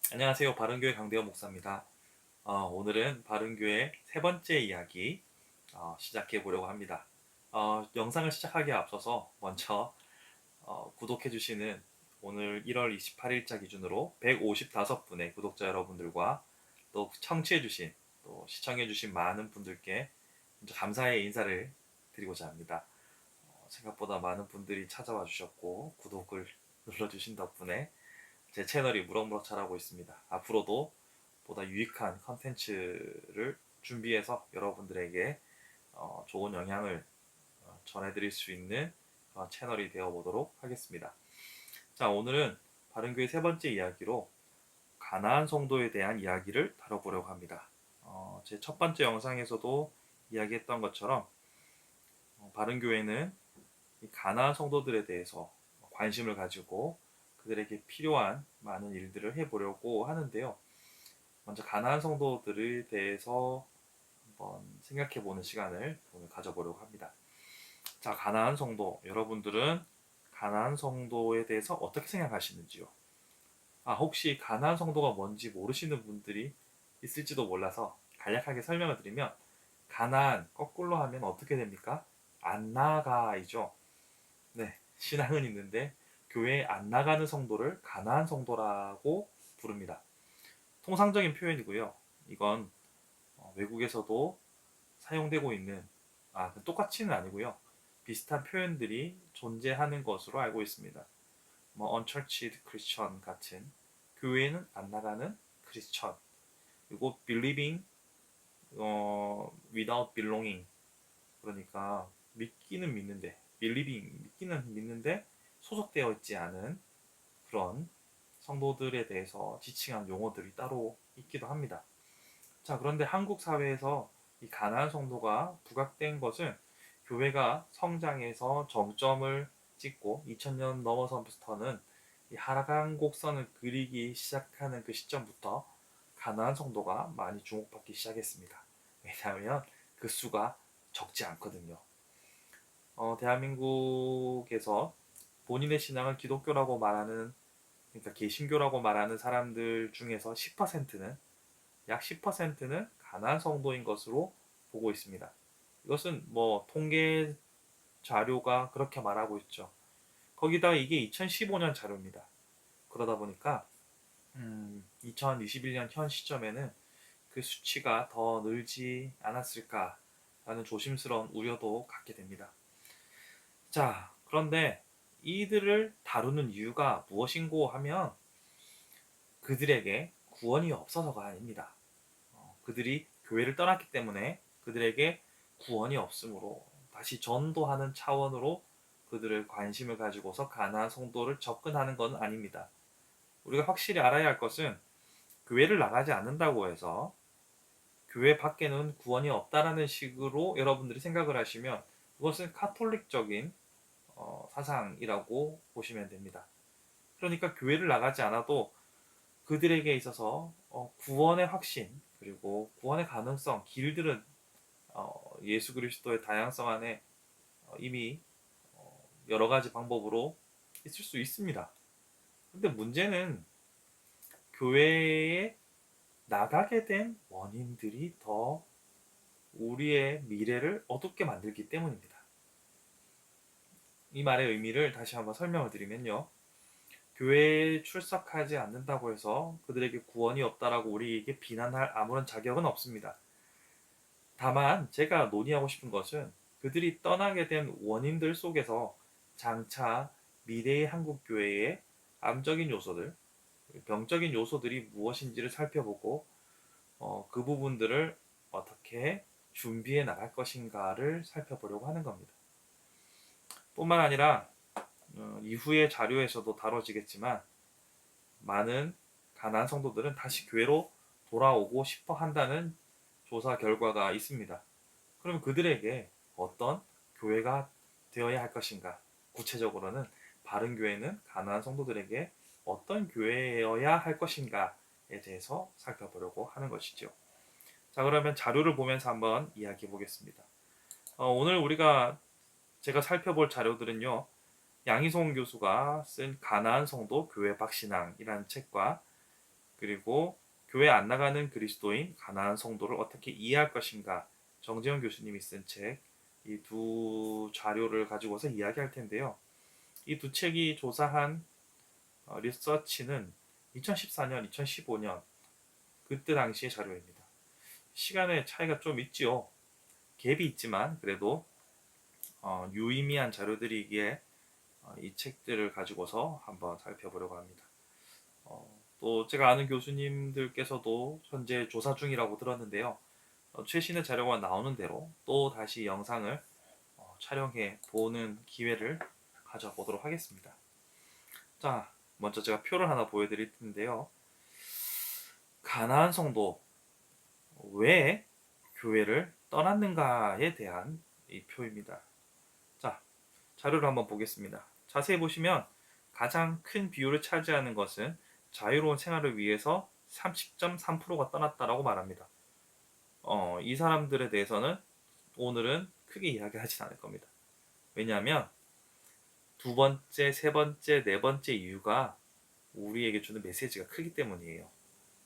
안녕하세요. 바른교회 강대호 목사입니다. 오늘은 바른교회 세 번째 이야기 시작해 보려고 합니다. 영상을 시작하기에 앞서서 먼저 구독해 주시는 오늘 1월 28일자 기준으로 155분의 구독자 여러분들과 또 청취해 주신 또 시청해 주신 많은 분들께 먼저 감사의 인사를 드리고자 합니다. 생각보다 많은 분들이 찾아와 주셨고 구독을 눌러주신 덕분에 제 채널이 무럭무럭 자라고 있습니다. 앞으로도 보다 유익한 컨텐츠를 준비해서 여러분들에게 좋은 영향을 전해드릴 수 있는 채널이 되어보도록 하겠습니다. 자, 오늘은 바른교회 세 번째 이야기로 가나안 성도에 대한 이야기를 다뤄보려고 합니다. 제 첫 번째 영상에서도 이야기했던 것처럼 바른교회는 이 가나안 성도들에 대해서 관심을 가지고 그들에게 필요한 많은 일들을 해보려고 하는데요. 먼저 가나안 성도들에 대해서 한번 생각해보는 시간을 오늘 가져보려고 합니다. 자, 가나안 성도, 여러분들은 가나안 성도에 대해서 어떻게 생각하시는지요? 혹시 가나안 성도가 뭔지 모르시는 분들이 있을지도 몰라서 간략하게 설명을 드리면, 가나안 거꾸로 하면 어떻게 됩니까? 안 나가이죠. 네, 신앙은 있는데 교회에 안 나가는 성도를 가나안 성도라고 부릅니다. 통상적인 표현이고요. 이건 외국에서도 사용되고 있는, 똑같이는 아니고요. 비슷한 표현들이 존재하는 것으로 알고 있습니다. unchurched Christian 같은 교회는 안 나가는 크리스천, 그리고 believing without belonging, 그러니까 믿기는 믿는데 believing 믿기는 믿는데 소속되어 있지 않은 그런 성도들에 대해서 지칭한 용어들이 따로 있기도 합니다. 자, 그런데 한국 사회에서 이 가나안 성도가 부각된 것은 교회가 성장해서 정점을 찍고 2000년 넘어서부터는 이 하강 곡선을 그리기 시작하는 그 시점부터 가나안 성도가 많이 주목받기 시작했습니다. 왜냐하면 그 수가 적지 않거든요. 대한민국에서 본인의 신앙을 기독교라고 말하는, 그러니까 개신교라고 말하는 사람들 중에서 10%는, 약 10%는 가나안 성도인 것으로 보고 있습니다. 이것은 통계 자료가 그렇게 말하고 있죠. 거기다가 이게 2015년 자료입니다. 그러다 보니까 2021년 현 시점에는 그 수치가 더 늘지 않았을까라는 조심스러운 우려도 갖게 됩니다. 자, 그런데 이들을 다루는 이유가 무엇인고 하면 그들에게 구원이 없어서가 아닙니다. 그들이 교회를 떠났기 때문에 그들에게 구원이 없으므로 다시 전도하는 차원으로 그들을 관심을 가지고서 가나안 성도를 접근하는 건 아닙니다. 우리가 확실히 알아야 할 것은 교회를 나가지 않는다고 해서 교회 밖에는 구원이 없다라는 식으로 여러분들이 생각을 하시면 그것은 카톨릭적인 사상이라고 보시면 됩니다. 그러니까 교회를 나가지 않아도 그들에게 있어서 구원의 확신, 그리고 구원의 가능성, 길들은 예수 그리스도의 다양성 안에 이미 여러 가지 방법으로 있을 수 있습니다. 근데 문제는 교회에 나가게 된 원인들이 더 우리의 미래를 어둡게 만들기 때문입니다. 이 말의 의미를 다시 한번 설명을 드리면요. 교회에 출석하지 않는다고 해서 그들에게 구원이 없다라고 우리에게 비난할 아무런 자격은 없습니다. 다만 제가 논의하고 싶은 것은 그들이 떠나게 된 원인들 속에서 장차 미래의 한국교회의 암적인 요소들, 병적인 요소들이 무엇인지를 살펴보고 그 부분들을 어떻게 준비해 나갈 것인가를 살펴보려고 하는 겁니다. 뿐만 아니라 이후의 자료에서도 다뤄지겠지만 많은 가나안 성도들은 다시 교회로 돌아오고 싶어 한다는 조사 결과가 있습니다. 그럼 그들에게 어떤 교회가 되어야 할 것인가? 구체적으로는 바른 교회는 가나안 성도들에게 어떤 교회여야 할 것인가에 대해서 살펴보려고 하는 것이죠. 자, 그러면 자료를 보면서 한번 이야기해 보겠습니다. 오늘 제가 살펴볼 자료들은요. 양희송 교수가 쓴 가나안 성도 교회 박신앙이라는 책과 그리고 교회 안 나가는 그리스도인 가나안 성도를 어떻게 이해할 것인가, 정재영 교수님이 쓴 책, 이 두 자료를 가지고서 이야기할 텐데요. 이 두 책이 조사한 리서치는 2014년, 2015년 그때 당시의 자료입니다. 시간의 차이가 좀 있지요. 갭이 있지만 그래도 유의미한 자료들이기에 이 책들을 가지고서 한번 살펴보려고 합니다. 또 제가 아는 교수님들께서도 현재 조사 중이라고 들었는데요. 최신의 자료가 나오는 대로 또 다시 영상을 촬영해 보는 기회를 가져보도록 하겠습니다. 자, 먼저 제가 표를 하나 보여드릴 텐데요. 가나안 성도 왜 교회를 떠났는가에 대한 이 표입니다. 자, 자료를 한번 보겠습니다. 자세히 보시면 가장 큰 비율을 차지하는 것은 자유로운 생활을 위해서 30.3%가 떠났다라고 말합니다. 이 사람들에 대해서는 오늘은 크게 이야기하진 않을 겁니다. 왜냐하면 두 번째, 세 번째, 네 번째 이유가 우리에게 주는 메시지가 크기 때문이에요.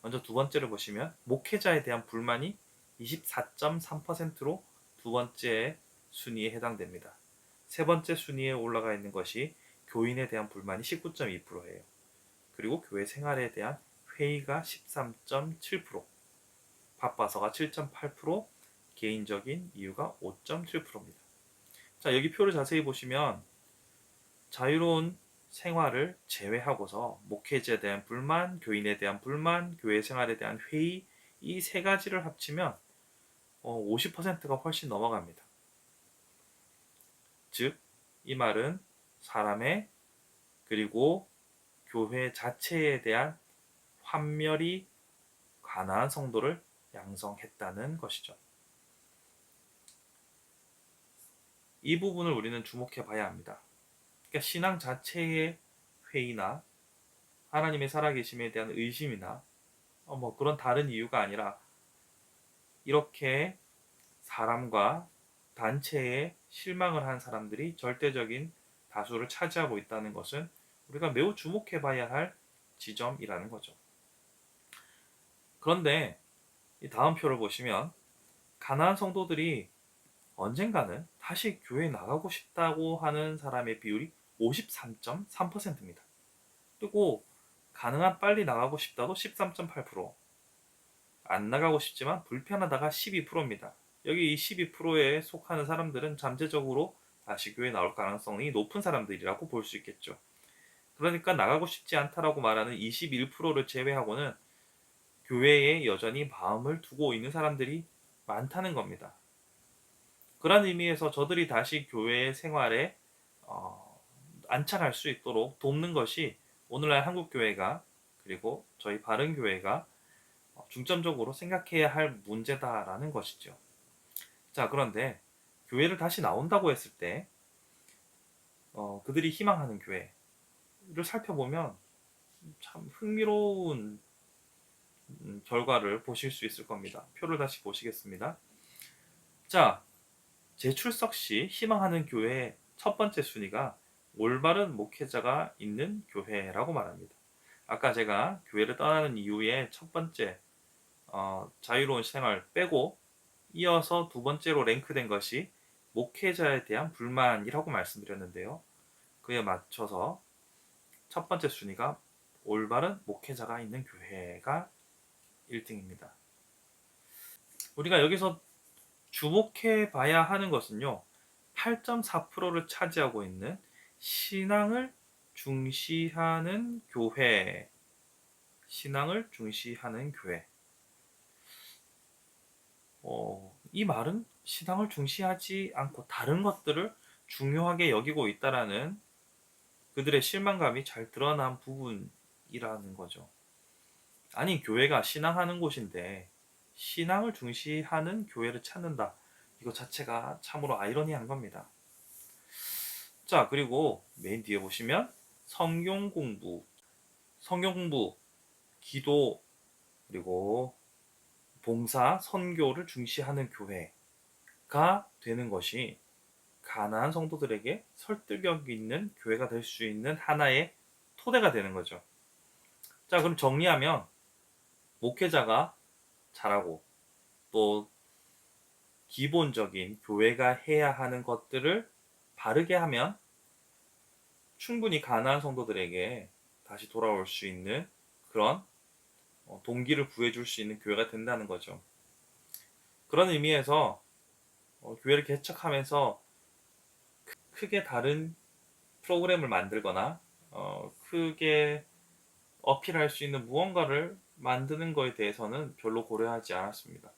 먼저 두 번째를 보시면 목회자에 대한 불만이 24.3%로 두 번째 순위에 해당됩니다. 세 번째 순위에 올라가 있는 것이 교인에 대한 불만이 19.2%예요. 그리고 교회 생활에 대한 회의가 13.7%, 바빠서가 7.8%, 개인적인 이유가 5.7%입니다. 자, 여기 표를 자세히 보시면 자유로운 생활을 제외하고서 목회자에 대한 불만, 교인에 대한 불만, 교회 생활에 대한 회의, 이 세 가지를 합치면 50%가 훨씬 넘어갑니다. 즉, 이 말은 사람의 그리고 교회 자체에 대한 환멸이 가나안 성도를 양성했다는 것이죠. 이 부분을 우리는 주목해 봐야 합니다. 그러니까 신앙 자체의 회의나 하나님의 살아계심에 대한 의심이나 뭐 그런 다른 이유가 아니라 이렇게 사람과 단체에 실망을 한 사람들이 절대적인 다수를 차지하고 있다는 것은 우리가 매우 주목해 봐야 할 지점이라는 거죠. 그런데 이 다음 표를 보시면 가나안 성도들이 언젠가는 다시 교회에 나가고 싶다고 하는 사람의 비율이 53.3%입니다. 그리고 가능한 빨리 나가고 싶다도 13.8%, 안 나가고 싶지만 불편하다가 12%입니다. 여기 이 12%에 속하는 사람들은 잠재적으로 다시 교회에 나올 가능성이 높은 사람들이라고 볼 수 있겠죠. 그러니까 나가고 싶지 않다라고 말하는 21%를 제외하고는 교회에 여전히 마음을 두고 있는 사람들이 많다는 겁니다. 그런 의미에서 저들이 다시 교회의 생활에 안착할 수 있도록 돕는 것이 오늘날 한국교회가 그리고 저희 바른교회가 중점적으로 생각해야 할 문제다라는 것이죠. 자, 그런데 교회를 다시 나온다고 했을 때 그들이 희망하는 교회를 살펴보면 참 흥미로운 결과를 보실 수 있을 겁니다. 표를 다시 보시겠습니다. 자, 재출석 시 희망하는 교회의 첫 번째 순위가 올바른 목회자가 있는 교회라고 말합니다. 아까 제가 교회를 떠나는 이유의 첫 번째 자유로운 생활 빼고 이어서 두 번째로 랭크된 것이 목회자에 대한 불만이라고 말씀드렸는데요. 그에 맞춰서 첫 번째 순위가 올바른 목회자가 있는 교회가 1등입니다. 우리가 여기서 주목해 봐야 하는 것은요. 8.4%를 차지하고 있는 신앙을 중시하는 교회. 신앙을 중시하는 교회. 이 말은 신앙을 중시하지 않고 다른 것들을 중요하게 여기고 있다라는 그들의 실망감이 잘 드러난 부분이라는 거죠. 아니, 교회가 신앙하는 곳인데 신앙을 중시하는 교회를 찾는다. 이거 자체가 참으로 아이러니한 겁니다. 자, 그리고 맨 뒤에 보시면 성경 공부, 기도, 그리고 봉사, 선교를 중시하는 교회가 되는 것이 가나안 성도들에게 설득력 있는 교회가 될 수 있는 하나의 토대가 되는 거죠. 자, 그럼 정리하면 목회자가 잘하고 또 기본적인 교회가 해야 하는 것들을 바르게 하면 충분히 가난한 성도들에게 다시 돌아올 수 있는 그런 동기를 구해줄 수 있는 교회가 된다는 거죠. 그런 의미에서 교회를 개척하면서 크게 다른 프로그램을 만들거나 크게 어필할 수 있는 무언가를 만드는 것에 대해서는 별로 고려하지 않았습니다.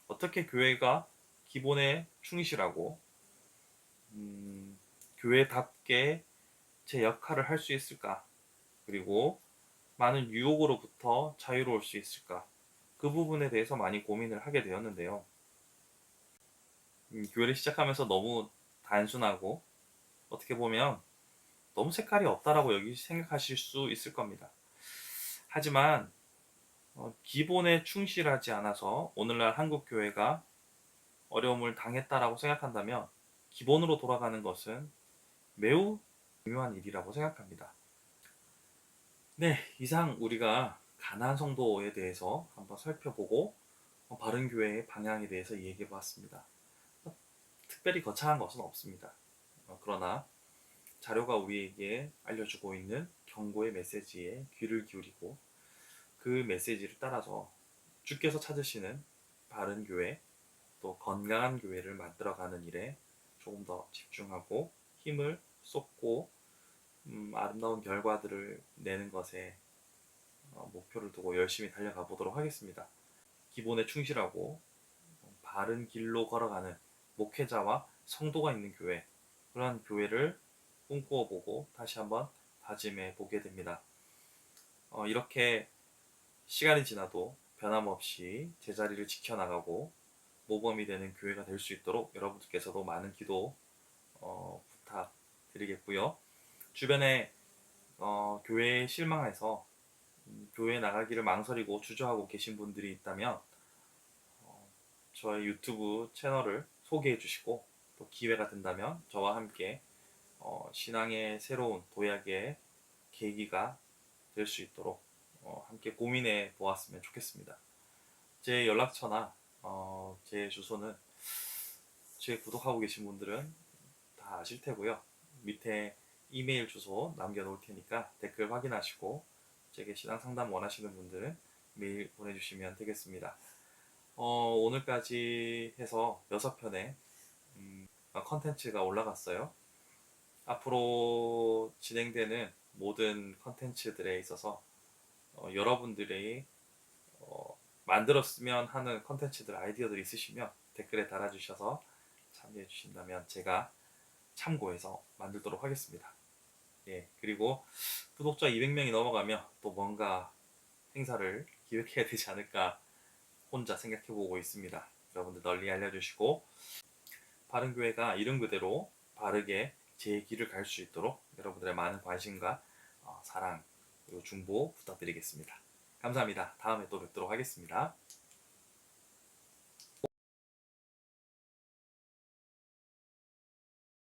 어떻게 교회가 기본에 충실하고 교회답게 제 역할을 할 수 있을까? 그리고 많은 유혹으로부터 자유로울 수 있을까? 그 부분에 대해서 많이 고민을 하게 되었는데요. 교회를 시작하면서 너무 단순하고 어떻게 보면 너무 색깔이 없다라고 여기 생각하실 수 있을 겁니다. 하지만 기본에 충실하지 않아서 오늘날 한국 교회가 어려움을 당했다라고 생각한다면 기본으로 돌아가는 것은 매우 중요한 일이라고 생각합니다. 네, 이상 우리가 가난한 성도에 대해서 한번 살펴보고 바른 교회의 방향에 대해서 얘기해 보았습니다. 특별히 거창한 것은 없습니다. 그러나 자료가 우리에게 알려주고 있는 경고의 메시지에 귀를 기울이고 그 메시지를 따라서 주께서 찾으시는 바른 교회 또 건강한 교회를 만들어가는 일에 조금 더 집중하고 힘을 쏟고 아름다운 결과들을 내는 것에 목표를 두고 열심히 달려가 보도록 하겠습니다. 기본에 충실하고 바른 길로 걸어가는 목회자와 성도가 있는 교회, 그러한 교회를 꿈꾸어 보고 다시 한번 다짐해 보게 됩니다. 이렇게 시간이 지나도 변함없이 제자리를 지켜나가고 모범이 되는 교회가 될 수 있도록 여러분들께서도 많은 기도 부탁드리겠고요. 주변에 교회에 실망해서 교회 나가기를 망설이고 주저하고 계신 분들이 있다면 저의 유튜브 채널을 소개해 주시고 또 기회가 된다면 저와 함께 신앙의 새로운 도약의 계기가 될 수 있도록 함께 고민해 보았으면 좋겠습니다. 제 연락처나 제 주소는 제 구독하고 계신 분들은 다 아실 테고요. 밑에 이메일 주소 남겨놓을 테니까 댓글 확인하시고 제게 신앙 상담 원하시는 분들은 메일 보내주시면 되겠습니다. 오늘까지 해서 6편의 컨텐츠가 올라갔어요. 앞으로 진행되는 모든 컨텐츠들에 있어서 여러분들이 만들었으면 하는 컨텐츠들 아이디어들이 있으시면 댓글에 달아주셔서 참여해 주신다면 제가 참고해서 만들도록 하겠습니다. 예, 그리고 구독자 200명이 넘어가면 또 뭔가 행사를 기획해야 되지 않을까 혼자 생각해보고 있습니다. 여러분들 널리 알려주시고 바른교회가 이름 그대로 바르게 제 길을 갈 수 있도록 여러분들의 많은 관심과 사랑 그리고 중보 부탁드리겠습니다. 감사합니다. 다음에 또 뵙도록 하겠습니다.